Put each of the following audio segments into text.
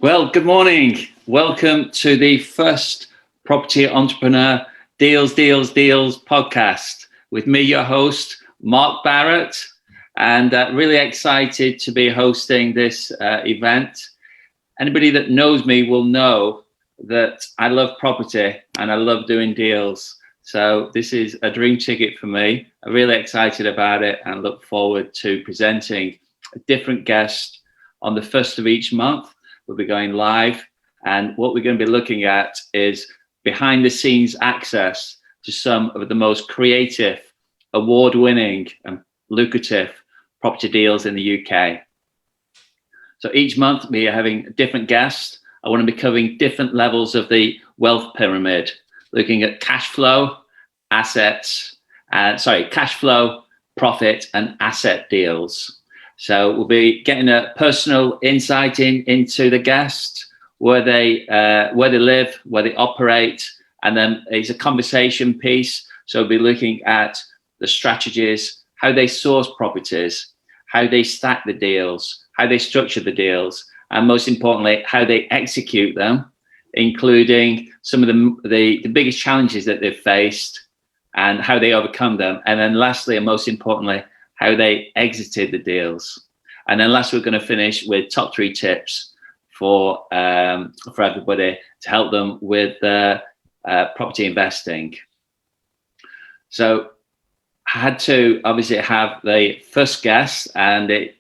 Well, good morning. Welcome to the first Property Entrepreneur Deals podcast with me, your host, Mark Barrett, and really excited to be hosting this event. Anybody that knows me will know that I love property and I love doing deals. So this is a dream ticket for me. I'm really excited about it and look forward to presenting a different guest on the first of each month. We'll be going live, and what we're going to be looking at is behind the scenes access to some of the most creative, award-winning and lucrative property deals in the UK. So each month we are having a different guest. I want to be covering different levels of the wealth pyramid, looking at cash flow, cash flow, profit and asset deals. So we'll be getting a personal insight into the guest, where they live, where they operate, and then it's a conversation piece. So we'll be looking at the strategies, how they source properties, how they stack the deals, how they structure the deals, and most importantly, how they execute them, including some of the biggest challenges that they've faced and how they overcome them. And then lastly, and most importantly, how they exited the deals. And then last, we're going to finish with top 3 tips for everybody to help them with property investing. So I had to obviously have the first guest, and it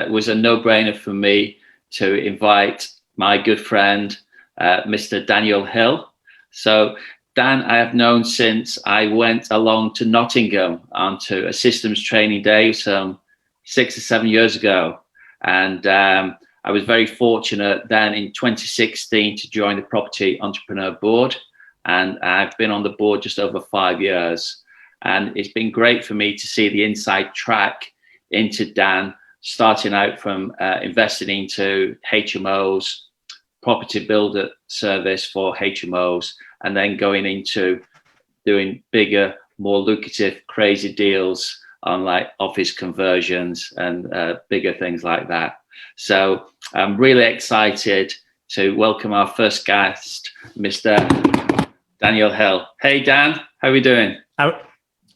was a no-brainer for me to invite my good friend, Mr. Daniel Hill. So Dan, I have known since I went along to Nottingham onto a systems training day some 6 or 7 years ago. And I was very fortunate then in 2016 to join the Property Entrepreneur Board. And I've been on the board just over 5 years. And it's been great for me to see the inside track into Dan, starting out from investing into HMOs, property builder service for HMOs, and then going into doing bigger, more lucrative, crazy deals on like office conversions and bigger things like that. So I'm really excited to welcome our first guest, Mr. Daniel Hill. Hey, Dan, how are we doing? How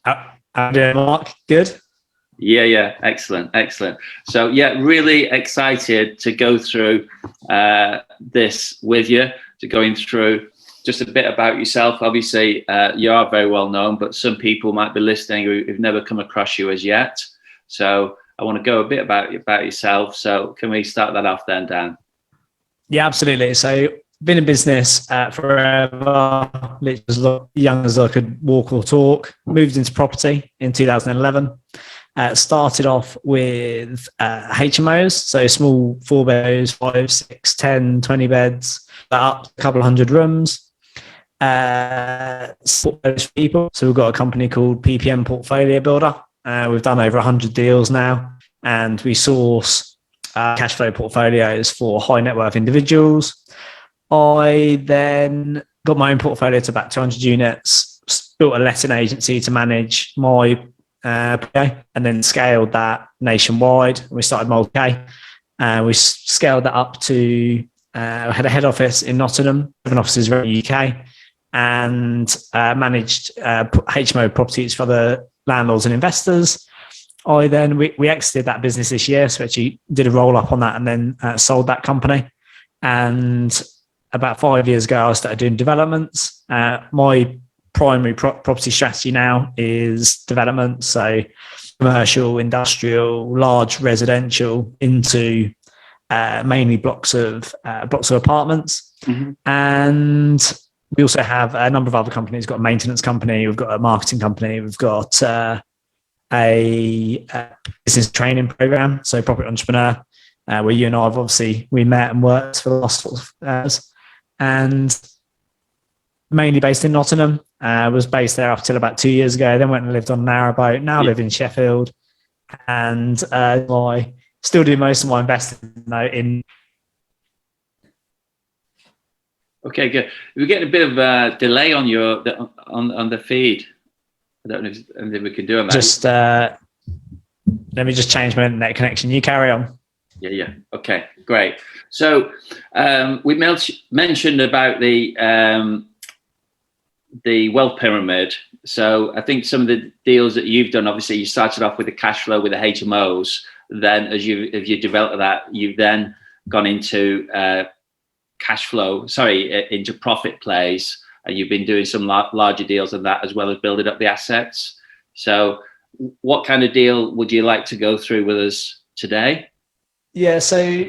are you doing, Mark? Good? Yeah, excellent. So yeah, really excited to go through this with you, to going through just a bit about yourself. Obviously, you are very well known, but some people might be listening who've never come across you as yet. So I want to go a bit about yourself. So can we start that off then, Dan? Yeah, absolutely. So been in business forever, literally as young as I could walk or talk. Moved into property in 2011. Started off with HMOs, so small 4 beds, 5, 6, 10, 20 beds, up to a couple of 100 rooms. Support those people. So we've got a company called PPM Portfolio Builder. We've done over 100 deals now, and we source cash flow portfolios for high net worth individuals. I then got my own portfolio to about 200 units, built a letting agency to manage my and then scaled that nationwide. We started multi-K. We scaled that up to had a head office in Nottingham, 7 offices around the UK, and managed HMO properties for the landlords and investors. We exited that business this year, so actually did a roll up on that and then sold that company. And about 5 years ago, I started doing developments. My primary property strategy now is development, so commercial, industrial, large residential into mainly blocks of apartments. Mm-hmm. And we also have a number of other companies. We've got a maintenance company, we've got a marketing company, we've got a business training program, so Property Entrepreneur, where you and I have obviously we met and worked for the last 12 years, and mainly based in Nottingham. Was based there up till about 2 years ago. Then went and lived on a narrowboat. Now live in Sheffield, and I still do most of my investing in. Okay, good. We're getting a bit of a delay on your on the feed. I don't know if there's anything we can do on that. Just let me just change my internet connection. You carry on. Yeah. Okay, great. So we mentioned about the wealth pyramid. So I think some of the deals that you've done, obviously you started off with the cash flow with the HMOs. Then as you develop that, you've then gone into into profit plays, and you've been doing some larger deals on that, as well as building up the assets. So what kind of deal would you like to go through with us today? Yeah, so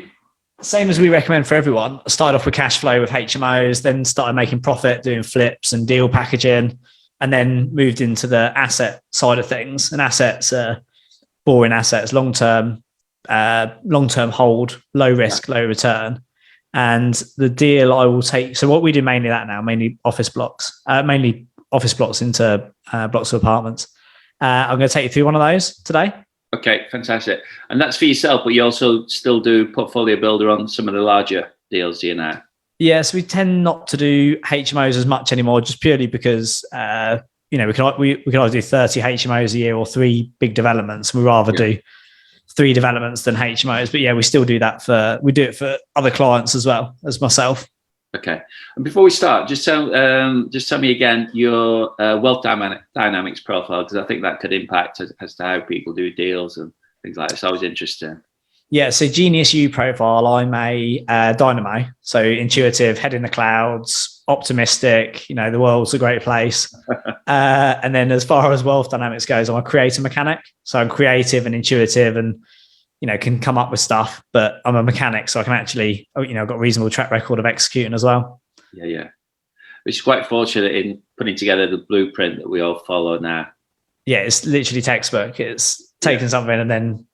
same as we recommend for everyone. I started off with cash flow with HMOs, then started making profit doing flips and deal packaging, and then moved into the asset side of things. And assets are boring assets, long-term hold, low risk, low return. And the deal I will take, so what we do mainly that now, mainly office blocks into blocks of apartments. I'm going to take you through one of those today. Okay, fantastic. And that's for yourself, but you also still do portfolio builder on some of the larger deals, do you now? Yeah, so we tend not to do HMOs as much anymore, just purely because we can either do 30 HMOs a year or 3 big developments. We rather do 3 developments than HMOs. But yeah, we still do that we do it for other clients as well as myself. Okay. And before we start, just tell me again your wealth dynamics profile, because I think that could impact as to how people do deals and things like that. So I was interested. Yeah, so Genius U profile, I'm a dynamo. So intuitive, head in the clouds, optimistic, the world's a great place. And then as far as wealth dynamics goes, I'm a creator mechanic. So I'm creative and intuitive and, can come up with stuff, but I'm a mechanic. So I can actually, I've got a reasonable track record of executing as well. Yeah. Which is quite fortunate in putting together the blueprint that we all follow now. Yeah, it's literally textbook. It's taking something and then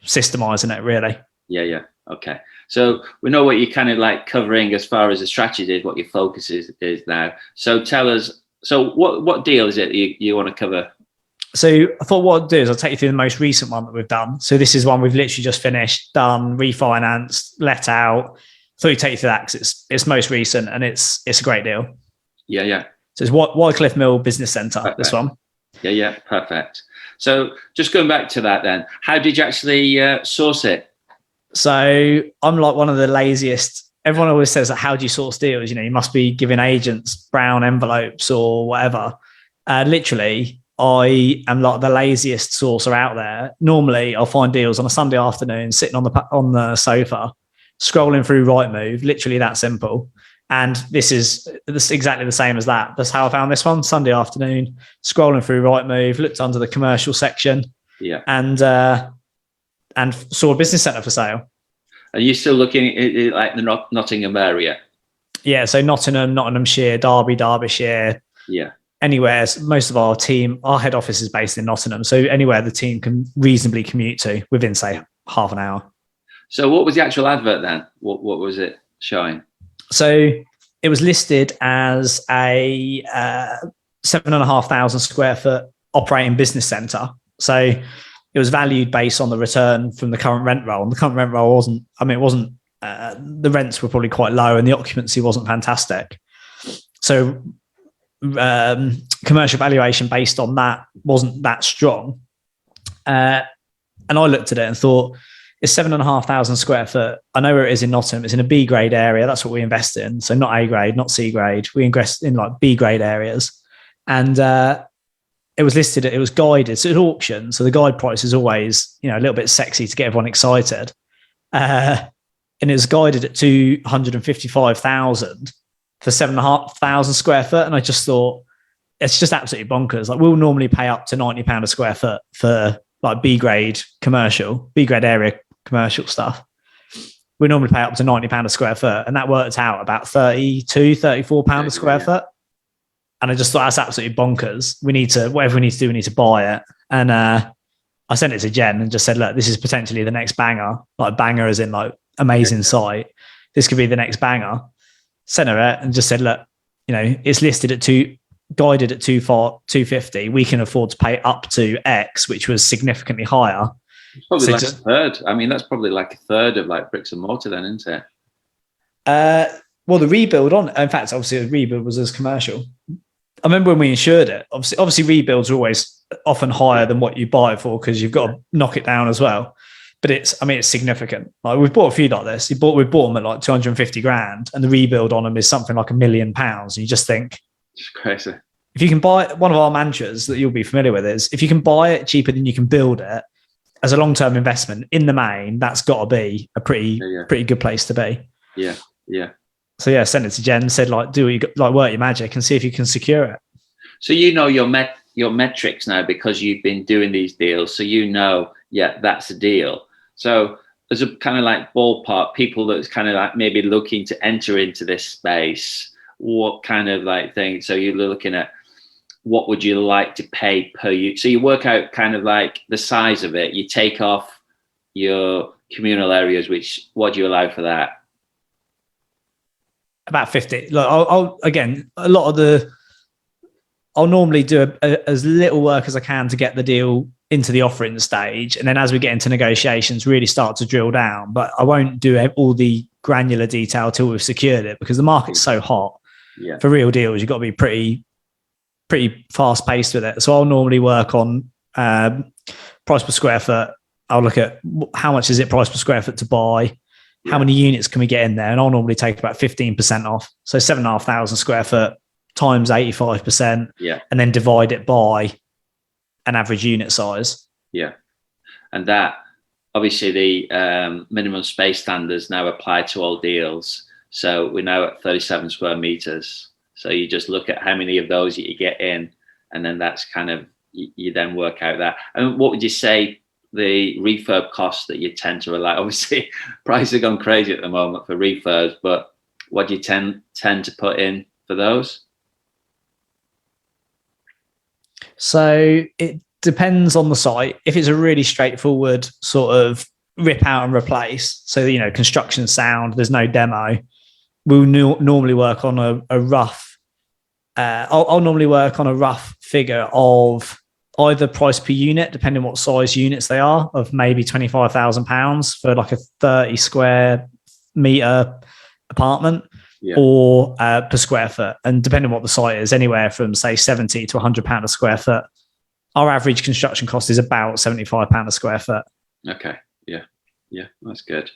systemizing it, really. Yeah. Okay. So we know what you're kind of like covering as far as the strategy is, what your focus is now. So tell us, what deal is it you want to cover? So I thought what I'd do is I'll take you through the most recent one that we've done. So this is one we've literally just finished, done, refinanced, let out. So we take you through that because it's most recent and it's a great deal. Yeah. So it's Wycliffe Mill Business Centre, perfect. This one. Yeah, perfect. So just going back to that then, how did you actually source it? So I'm like one of the laziest. Everyone always says that, how do you source deals? You must be giving agents brown envelopes or whatever. Literally, I am like the laziest sourcer out there. Normally, I'll find deals on a Sunday afternoon, sitting on the sofa, scrolling through Rightmove. Literally that simple. And this is exactly the same as that. That's how I found this one. Sunday afternoon, scrolling through Rightmove, looked under the commercial section, and saw a business centre for sale. Are you still looking at like the Nottingham area? Yeah, so Nottinghamshire, Derby, Derbyshire. Yeah. Anywhere. Most of our team, our head office is based in Nottingham. So anywhere the team can reasonably commute to within, say, half an hour. So what was the actual advert then? What was it showing? So it was listed as a 7,500 square foot operating business centre. So it was valued based on the return from the current rent roll. And the current rent roll the rents were probably quite low and the occupancy wasn't fantastic. So commercial valuation based on that wasn't that strong. And I looked at it and thought, it's 7,500 square foot. I know where it is in Nottingham. It's in a B grade area. That's what we invest in. So not A grade, not C grade. We invest in like B grade areas. And it was listed, it was guided. So it's auction. So the guide price is always, a little bit sexy to get everyone excited. And it was guided at 255,000 for 7,500 square foot. And I just thought, it's just absolutely bonkers. Like, we'll normally pay up to £90 a square foot for like B grade area commercial stuff. We normally pay up to £90 a square foot, and that worked out about £34 a square foot. And I just thought, that's absolutely bonkers. Whatever we need to do, we need to buy it. And I sent it to Jen and just said, look, this is potentially the next banger. Like, banger as in like amazing site. This could be the next banger. Sent her it and just said, look, it's listed at guided at 250. We can afford to pay up to X, which was significantly higher. It's probably a third. I mean, that's probably like a third of like bricks and mortar then, isn't it? Well, the rebuild in fact, obviously the rebuild was as commercial. I remember when we insured it, obviously rebuilds are always often higher than what you buy it for, because you've got to knock it down as well. but it's significant. Like we've bought a few like this. We bought them at like 250 grand, and the rebuild on them is something like £1 million. And you just think, it's crazy. If you can buy, one of our mantras that you'll be familiar with is, if you can buy it cheaper than you can build it as a long-term investment, in the main, that's got to be a pretty good place to be. Yeah. So yeah, sent it to Jen, said like, do what you got, like work your magic and see if you can secure it. So you know your metrics now because you've been doing these deals. So you know, yeah, that's a deal. So as a kind of like ballpark, people that's kind of like maybe looking to enter into this space, what kind of like thing? So you're looking at, what would you like to pay per unit? So you work out kind of like the size of it. You take off your communal areas, what do you allow for that? About 50. Look, I'll normally do as little work as I can to get the deal into the offering stage. And then as we get into negotiations, really start to drill down. But I won't do all the granular detail till we've secured it, because the market's so hot. Yeah. For real deals, you've got to be pretty fast paced with it. So I'll normally work on price per square foot. I'll look at how much is it price per square foot to buy, how many units can we get in there, and I'll normally take about 15% off. So 7,500 square foot times 85%, and then divide it by an average unit size. Yeah, and that obviously the minimum space standards now apply to all deals. So we're now at 37 square meters. So you just look at how many of those you get in, and then that's kind of, you then work out that. And what would you say the refurb costs that you tend to rely? Obviously, prices have gone crazy at the moment for refurbs, but what do you tend to put in for those? So it depends on the site. If it's a really straightforward sort of rip out and replace, so construction sound, there's no demo, we'll normally work on a rough. I'll normally work on a rough figure of either price per unit, depending on what size units they are, of maybe £25,000 for like a 30 square meter apartment, or per square foot. And depending on what the site is, anywhere from say 70 to £100 a square foot. Our average construction cost is about £75 a square foot. Okay. Yeah, that's good.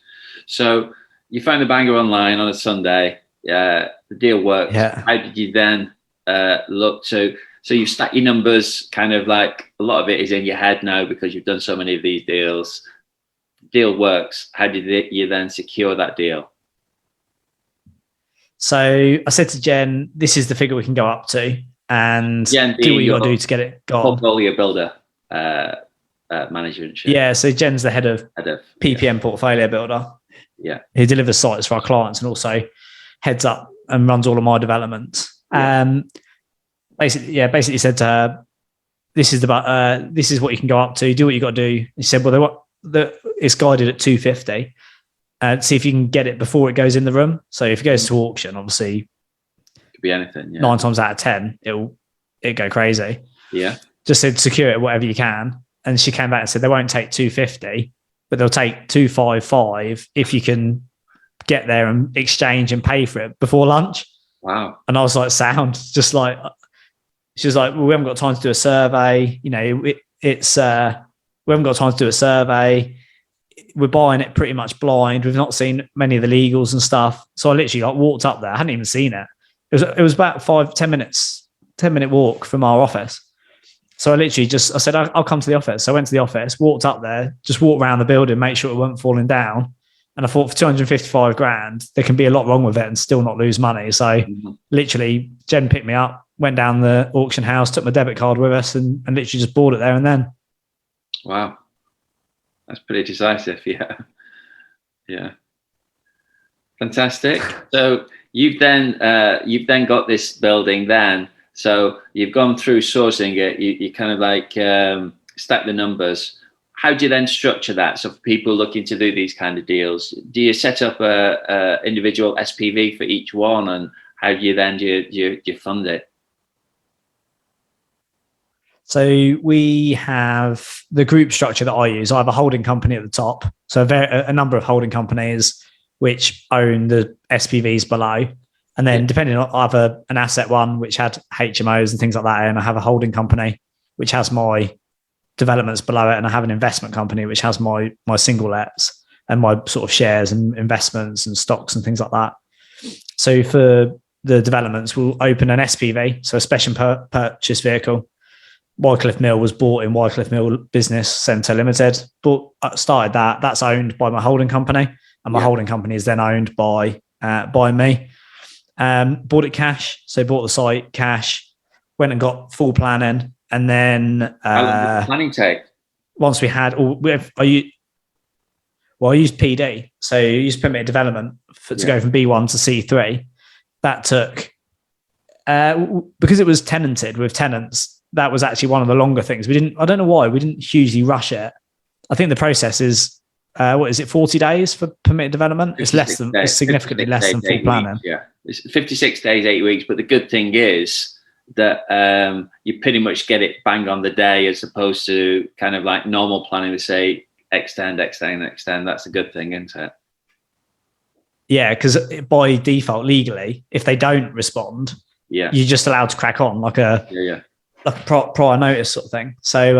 So you find the banger online on a Sunday. The deal works. Yeah. How did you then look to? So you stack your numbers, kind of like a lot of it is in your head now because you've done so many of these deals. Deal works. How did you then secure that deal? So I said to Jen, this is the figure we can go up to, and Jen, do what you got to do to get it gone. Portfolio builder management. Yeah, so Jen's the head of PPM portfolio builder. Yeah, who delivers sites for our clients and also heads up and runs all of my developments. Basically said to her, this is what you can go up to. Do what you got to do. He said, well, it's guided at 250. See if you can get it before it goes in the room. So if it goes to auction, obviously, it could be anything. 9 times out of 10, it'll go crazy. Yeah. Just said secure it whatever you can. And she came back and said they won't take 250, but they'll take 255 if you can get there and exchange and pay for it before lunch. Wow. And I was like, sound, just like, she was like, well, we haven't got time to do a survey. We haven't got time to do a survey. We're buying it pretty much blind. We've not seen many of the legals and stuff. So I literally walked up there. I hadn't even seen it. It was about 10 minute walk from our office. So I literally I said, I'll come to the office. So I went to the office, walked up there, just walked around the building, make sure it wasn't falling down. And I thought for 255 grand, there can be a lot wrong with it and still not lose money. So literally Jen picked me up, went down the auction house, took my debit card with us and literally just bought it there and then. Wow. That's pretty decisive. Yeah. Fantastic. So you've then got this building then. So you've gone through sourcing it. You kind of like stack the numbers. How do you then structure that? So for people looking to do these kind of deals, do you set up a individual SPV for each one, and how do you then do you fund it? So we have the group structure that I use. I have a holding company at the top. So a number of holding companies which own the SPVs below. And then depending on, I have an asset one which had HMOs and things like that. And I have a holding company which has my developments below it, and I have an investment company which has my single lets and my sort of shares and investments and stocks and things like that. So for the developments, we'll open an SPV, so a special purchase vehicle. Wycliffe Mill was bought in Wycliffe Mill Business Centre Limited. Started that. That's owned by my holding company, and my holding company is then owned by me. Bought it cash, so bought the site cash. Went and got full planning, and then how long did the planning take? Once we had all, I used PD, so you used permitted development to go from B1 to C3. That took because it was tenanted with tenants. That was actually one of the longer things. I don't know why we didn't hugely rush it. I think the process is, 40 days for permitted development? It's significantly less than full planning. Weeks, yeah, it's 56 days, 8 weeks. But the good thing is that you pretty much get it bang on the day, as opposed to kind of like normal planning to say extend. That's a good thing, isn't it? Yeah, because by default, legally, if they don't respond, you're just allowed to crack on like a prior notice sort of thing. So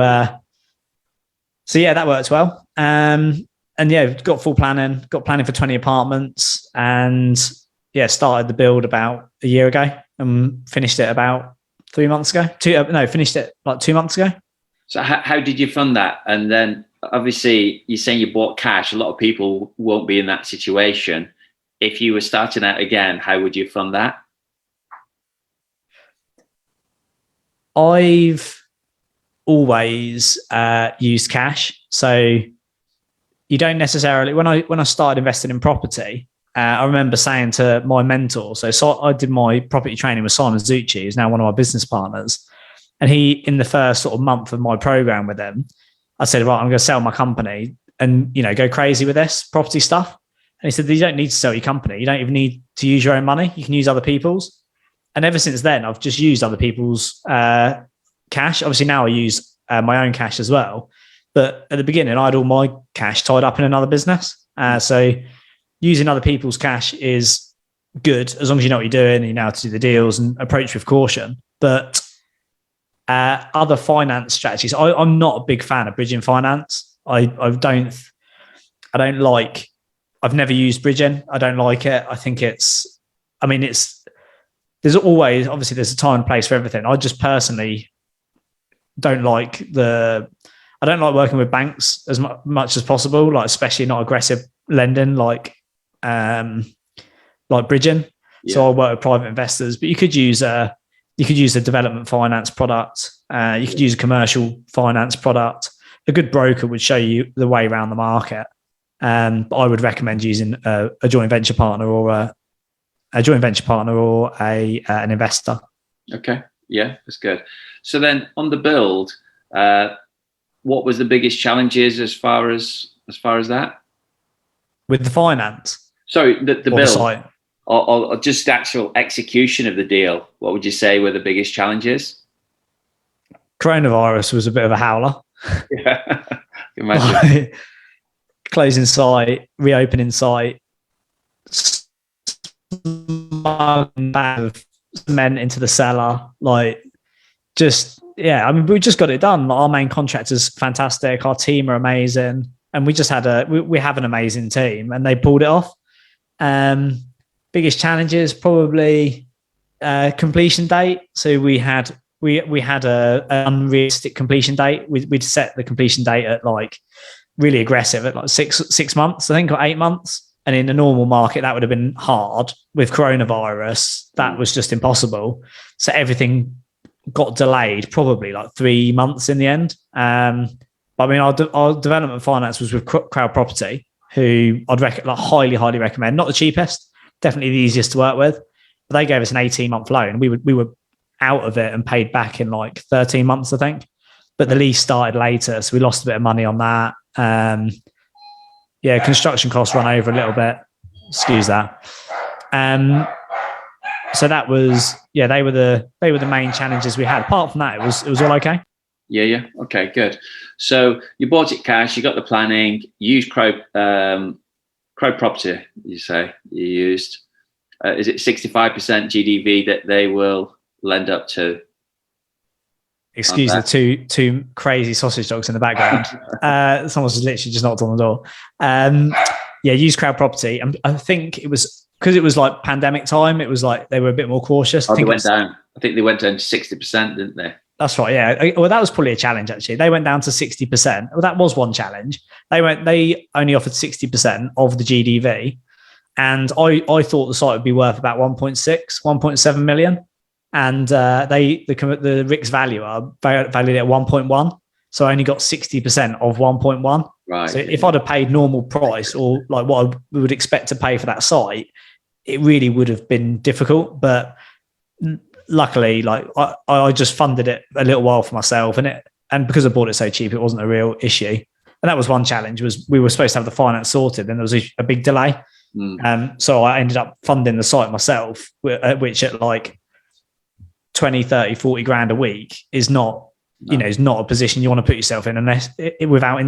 that worked well. And got full planning, got planning for 20 apartments, and started the build about a year ago and finished it about 3 months ago. Finished it like 2 months ago. So how did you fund that? And then obviously you're saying you bought cash. A lot of people won't be in that situation. If you were starting out again, how would you fund that? I've always used cash. So you don't necessarily, when I started investing in property, I remember saying to my mentor, so I did my property training with Simon Zucci, who's now one of my business partners. And he, in the first sort of month of my program with him, I said, right, I'm going to sell my company and, go crazy with this property stuff. And he said, you don't need to sell your company. You don't even need to use your own money. You can use other people's. And ever since then, I've just used other people's cash. Obviously now I use my own cash as well. But at the beginning, I had all my cash tied up in another business. So using other people's cash is good as long as you know what you're doing and you know how to do the deals and approach with caution. But other finance strategies, I'm not a big fan of bridging finance. I've never used bridging. I don't like it. I think there's always, obviously there's a time and place for everything. I just personally don't like working with banks as much as possible, like especially not aggressive lending, like bridging. Yeah. So I work with private investors, but you could use a development finance product. You could use a commercial finance product. A good broker would show you the way around the market. But I would recommend using a joint venture partner or an investor. Okay, yeah, that's good. So then on the build, what was the biggest challenges as far as that? With the finance? Sorry, the build. The site? Or just actual execution of the deal. What would you say were the biggest challenges? Coronavirus was a bit of a howler. Yeah, imagine. Closing site, reopening site, bag of cement into the cellar, we just got it done. Our main contractor's fantastic, our team are amazing, and we just had we have an amazing team, and they pulled it off. Biggest challenges probably completion date. So we had a unrealistic completion date. We'd set the completion date at really aggressive at 6 months, I think, or 8 months. And in a normal market, that would have been hard. With coronavirus, that was just impossible. So everything got delayed probably 3 months in the end. But I mean, our development finance was with Crowd Property, who I'd highly, highly recommend. Not the cheapest, definitely the easiest to work with. But they gave us an 18-month loan. We were out of it and paid back in 13 months, I think. But the lease started later, so we lost a bit of money on that. Construction costs run over a little bit. Excuse that. So that was, they were the main challenges we had. Apart from that, it was all okay. Yeah. Okay, good. So you bought it cash, you got the planning, you used Crow Property, you say you used. Is it 65% GDV that they will lend up to? Excuse the two crazy sausage dogs in the background. Someone's literally just knocked on the door. Yeah, used crowd property. I think it was because it was like pandemic time. It was like they were a bit more cautious. I think they went down to 60%, didn't they? That's right. Yeah. Well, that was probably a challenge. Actually, they went down to 60%. Well, that was one challenge. They only offered 60% of the GDV, and I thought the site would be worth about 1.7 million. And the RICS valuer valued it at 1.1, so I only got 60% of 1.1. Right. So if I'd have paid normal price or like what I would expect to pay for that site, it really would have been difficult. But luckily, like I just funded it a little while for myself, and because I bought it so cheap, it wasn't a real issue. And that was one challenge. Was we were supposed to have the finance sorted, and there was a big delay. So I ended up funding the site myself, which at like 20, 30, 40 grand a week is not, is not a position you want to put yourself in unless without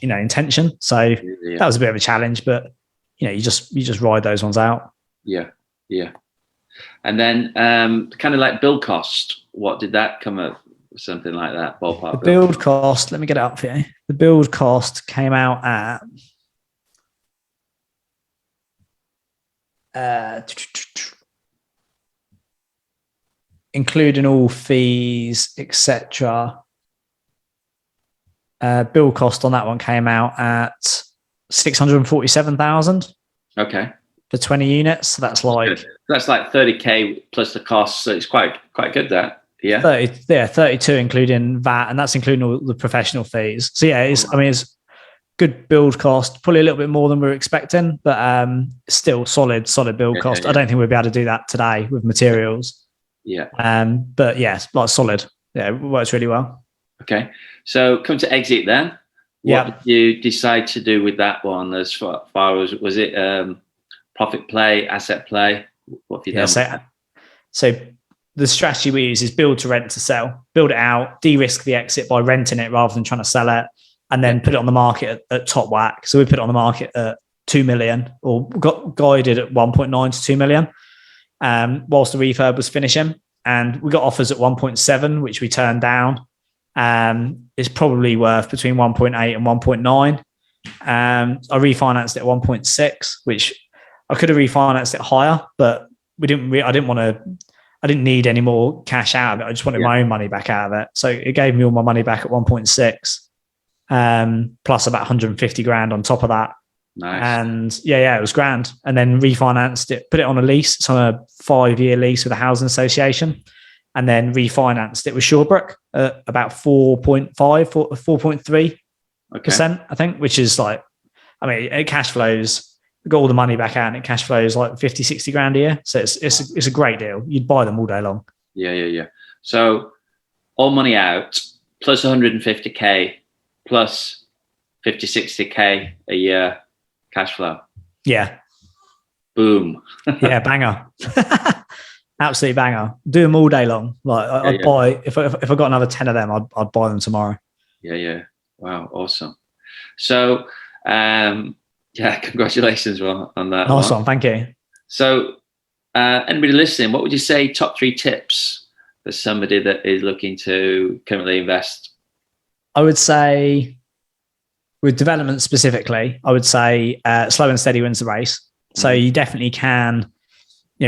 intention. So that was a bit of a challenge, but you just ride those ones out. Yeah. And then kind of like build cost, what did that come up? Something like that, ballpark. The build cost, let me get it up for you. The build cost came out at including all fees, etc. Build cost on that one came out at 647,000. Okay. For 20 units. So that's like 30k plus the cost. So it's quite good that. Yeah. 32 including VAT, and that's including all the professional fees. So yeah, it's good build cost, probably a little bit more than we were expecting, but still solid build cost. I don't think we'll be able to do that today with materials. Yeah. But yeah, it's like solid. Yeah, it works really well. Okay. So come to exit then. What did you decide to do with that one as far as, was it profit play, asset play? What have you done? So the strategy we use is build to rent to sell, build it out, de-risk the exit by renting it rather than trying to sell it, and then put it on the market at top whack. So we put it on the market at 2 million, or got guided at 1.9 to 2 million, whilst the refurb was finishing. And we got offers at 1.7, which we turned down. It's probably worth between 1.8 and 1.9. I refinanced it at 1.6, which I could have refinanced it higher, but I didn't need any more cash out of it. I just wanted my own money back out of it. So it gave me all my money back at 1.6, plus about 150 grand on top of that. Nice. And it was grand. And then refinanced it, put it on a lease. It's on a 5-year lease with a housing association. And then refinanced it with Shawbrook at about 4.3%, I think, which is like, it cash flows. We got all the money back out and it cash flows like 50, 60 grand a year. So it's a great deal. You'd buy them all day long. Yeah. So all money out plus 150k plus 50, 60k a year cash flow. Yeah. Boom. Yeah, banger. Absolutely banger. Do them all day long. Like I'd buy, if I got another 10 of them, I'd buy them tomorrow. Yeah. Wow. Awesome. So, congratulations on that. Nice one. Thank you. So, anybody listening, what would you say top 3 tips for somebody that is looking to currently invest? I would say, with development specifically, I would say slow and steady wins the race. So you definitely can.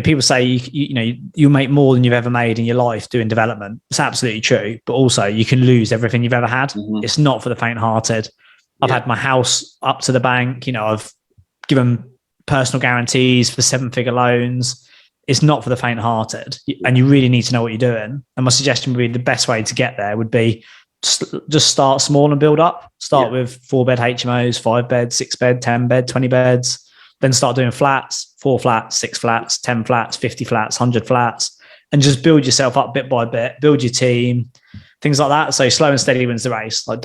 People say you make more than you've ever made in your life doing development. It's absolutely true, but also you can lose everything you've ever had. It's not for the faint-hearted. I've had my house up to the bank. I've given personal guarantees for 7-figure loans. It's not for the faint-hearted, and you really need to know what you're doing. And my suggestion would be the best way to get there would be just start small and build up. Start with 4-bed HMOs, 5-bed, 6-bed, 10-bed, 20 beds. Then start doing flats, 4 flats, 6 flats, 10 flats, 50 flats, 100 flats, and just build yourself up bit by bit. Build your team, things like that. So slow and steady wins the race. Like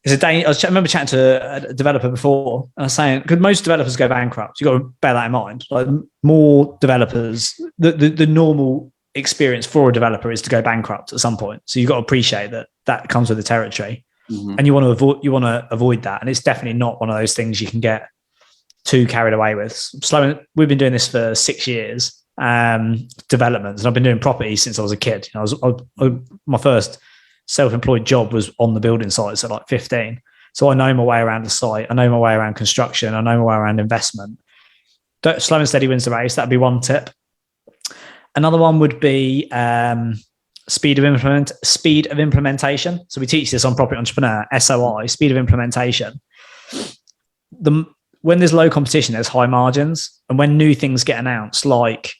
It's a day. I remember chatting to a developer before, and I was saying, because most developers go bankrupt. You've got to bear that in mind. Like more developers, the normal experience for a developer is to go bankrupt at some point. So you've got to appreciate that comes with the territory, and you want to avoid that. And it's definitely not one of those things you can get too carried away with. We've been doing this for 6 years, developments. And I've been doing property since I was a kid. My first self-employed job was on the building sites at like 15. So I know my way around the site. I know my way around construction. I know my way around investment. Slow and steady wins the race. That'd be one tip. Another one would be speed of implementation. So we teach this on Property Entrepreneur, SOI, speed of implementation. When there's low competition, there's high margins. And when new things get announced, like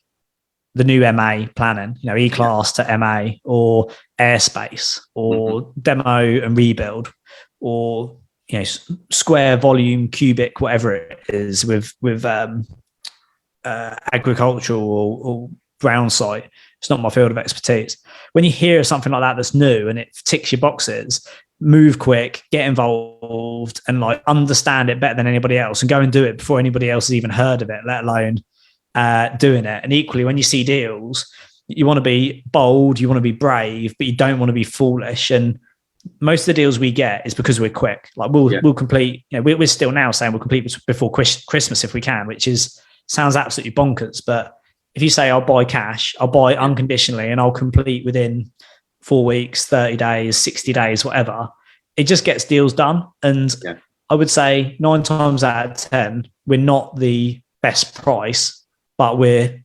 the new MA planning, E-Class to MA, or airspace, or demo and rebuild, or square, volume, cubic, whatever it is with agricultural or ground site. It's not my field of expertise. When you hear something like that that's new and it ticks your boxes, move quick, get involved, and like understand it better than anybody else, and go and do it before anybody else has even heard of it, let alone doing it. And equally, when you see deals, you want to be bold, you want to be brave, but you don't want to be foolish. And most of the deals we get is because we're quick. Like we'll complete. We're still now saying we'll complete before Christmas if we can, which sounds absolutely bonkers. But if you say I'll buy cash, I'll buy unconditionally, and I'll complete within 4 weeks, 30 days, 60 days, whatever, it just gets deals done. And I would say 9 times out of 10, we're not the best price, but we're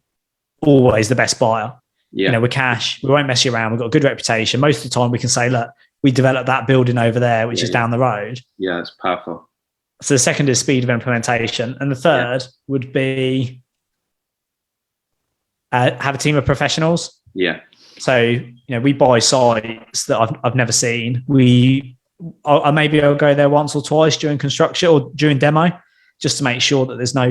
always the best buyer. We're cash. We won't mess you around. We've got a good reputation. Most of the time we can say, look, we developed that building over there, which is down the road. Yeah, it's powerful. So the second is speed of implementation. And the third would be have a team of professionals. Yeah. So, we buy sites that I've never seen. I'll go there once or twice during construction or during demo, just to make sure that there's no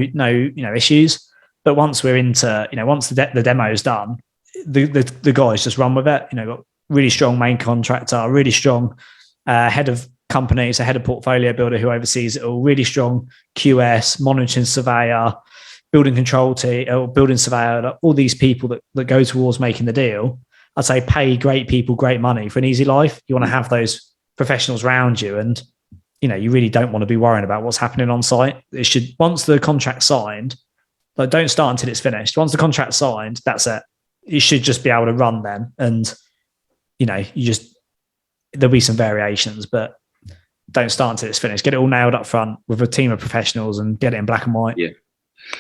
issues. But once we're into, once the demo is done, the guys just run with it. Got really strong main contractor, really strong head of company, so head of portfolio builder who oversees it all, really strong QS, monitoring surveyor, building control team, or building surveyor, all these people that go towards making the deal. I'd say pay great people great money for an easy life. You want to have those professionals around you, and you really don't want to be worrying about what's happening on site. It should, once the contract's signed, like don't start until it's finished. Once the contract's signed, that's it. You should just be able to run then, and there'll be some variations, but don't start until it's finished. Get it all nailed up front with a team of professionals and get it in black and white. Yeah.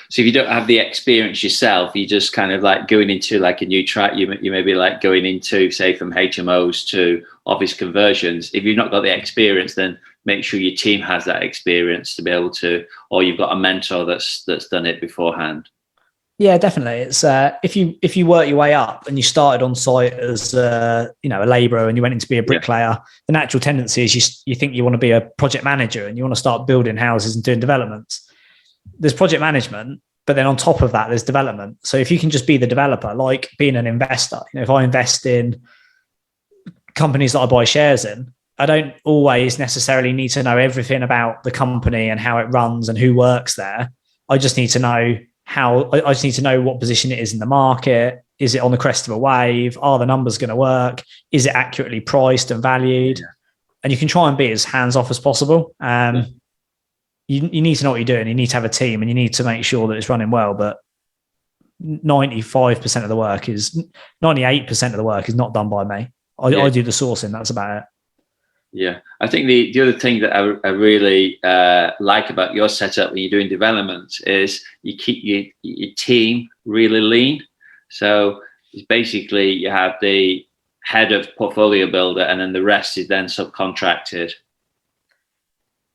So if you don't have the experience yourself, you just kind of like going into like a new track. You may be like going into, say, from HMOs to office conversions. If you've not got the experience, then make sure your team has that experience to be able to, or you've got a mentor that's done it beforehand. Yeah, definitely. It's if you work your way up and you started on site as a labourer and you went in to be a bricklayer, the natural tendency is you think you want to be a project manager and you want to start building houses and doing developments. There's project management, but then on top of that, there's development. So if you can just be the developer, like being an investor, if I invest in companies that I buy shares in, I don't always necessarily need to know everything about the company and how it runs and who works there. I just need to know I just need to know what position it is in the market. Is it on the crest of a wave? Are the numbers going to work? Is it accurately priced and valued? Yeah. And you can try and be as hands-off as possible. You need to know what you're doing. You need to have a team and you need to make sure that it's running well. But 98% of the work is not done by me. I do the sourcing. That's about it. Yeah, I think the other thing that I really like about your setup when you're doing development is you keep your team really lean. So it's basically you have the head of portfolio builder and then the rest is then subcontracted.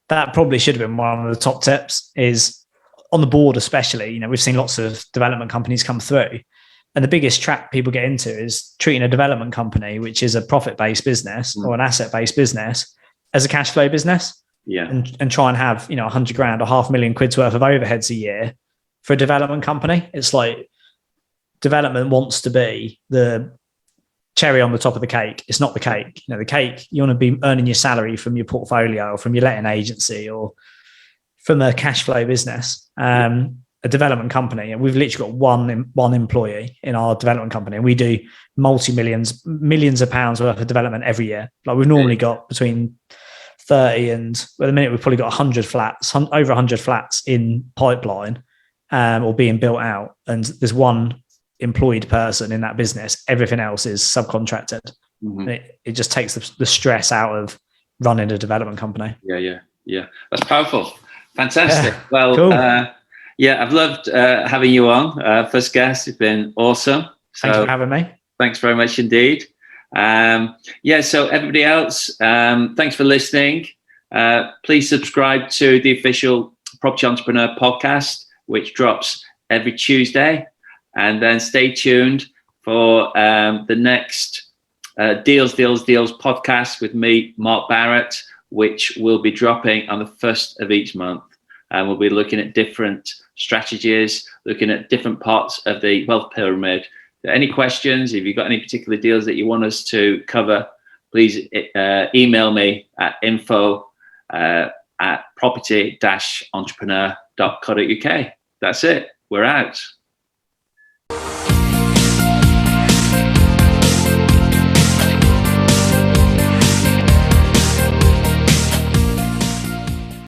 That probably should have been one of the top tips, is on the board especially. We've seen lots of development companies come through. And the biggest trap people get into is treating a development company, which is a profit-based business or an asset-based business, as a cash flow business. Yeah. And try and have, 100 grand or £500,000 worth of overheads a year for a development company. It's like development wants to be the cherry on the top of the cake. It's not the cake. The cake, you want to be earning your salary from your portfolio or from your letting agency or from a cash flow business. A development company, and we've literally got one employee in our development company, and we do millions of pounds worth of development every year. Like we've normally got between 30 and at the minute we've probably got 100 flats, over 100 flats in pipeline or being built out, and there's one employed person in that business. Everything else is subcontracted. Mhm. It just takes the stress out of running a development company. Yeah. That's powerful. Fantastic. Yeah, Well, cool. I've loved having you on. First guest, it's been awesome. Thanks So for having me. thanks very much indeed. So everybody else, thanks for listening. Please subscribe to the official Property Entrepreneur podcast, which drops every Tuesday. And then stay tuned for the next Deals podcast with me, Mark Barrett, which will be dropping on the 1st of each month. And we'll be looking at different strategies, looking at different parts of the wealth pyramid. Any questions, if you've got any particular deals that you want us to cover, please email me at info@property-entrepreneur.co.uk. That's it. We're out.